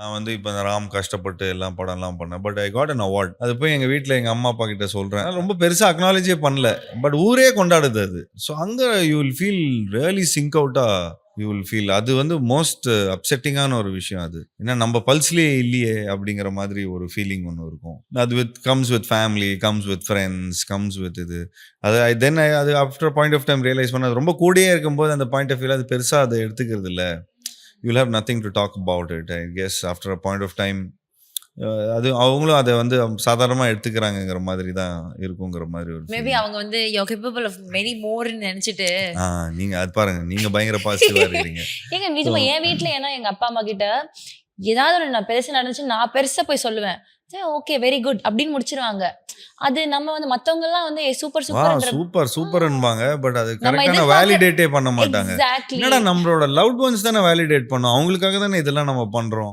நான் வந்து இப்ப ராம் கஷ்டப்பட்டு எல்லாம் படம்லாம் பண்ணேன். But I got an award. அது போய் எங்க வீட்ல எங்க அம்மா, அப்பா கிட்ட சொல்றேன். ரொம்ப பெருசா அக்னாலஜே பண்ணல. பட் ஊரே கொண்டாடுது அது. ஸோ அங்க you will feel really sync அவுட்டா யூ வில் ஃபீல். அது வந்து மோஸ்ட் அப்செட்டிங்கான ஒரு விஷயம் அது. ஏன்னா நம்ம பல்ஸ்லயே இல்லையே அப்படிங்கிற மாதிரி ஒரு ஃபீலிங் ஒண்ணு இருக்கும். அது comes with family, comes with friends, comes with இது. அது அது after point of time realise பண்ண ரொம்ப கூடயே இருக்கும்போது அந்த பாயிண்ட் ஆஃப் வியூல அது பெருசா அதை எடுத்துக்கிறது இல்ல. You'll have nothing to talk about it. I guess after a point of time, அது அவங்களும் அதை வந்து சாதாரணமா எடுத்துக்கிறாங்கங்கிற மாதிரி தான் இருக்குங்கிற மாதிரி ஒரு மேபி feeling. அவங்க வந்து யூ கேப்பபிள் ஆஃப் மெனி மோர்னு நினைச்சிட்டு நீங்க அது பாருங்க, நீங்க பயங்கர பாசிட்டிவா இருக்கீங்க. ஏங்க நிஜமா என் வீட்ல ஏன்னா எங்க அப்பா அம்மா கிட்ட ஏதாவது ஒரு நான் பெருசா நடந்துச்சு நான் பெருசா போய் சொல்லுவேன். ஓகே வெரி குட் அப்படின்னு முடிச்சிருவாங்க. அது நம்ம வந்து மத்தவங்க எல்லாம் வந்து சூப்பர் சூப்பர் சூப்பர்ன்பாங்க. பட் அது நம்ம கரெக்டான வேலிடேட்டே பண்ண மாட்டாங்க. எக்ஸாக்ட்லி என்னடா நம்மளோட லவ்ட் ஒன்ஸ் தானே வேலிடேட் பண்ணும். அவங்களுக்காக தானே இதெல்லாம் நம்ம பண்றோம்.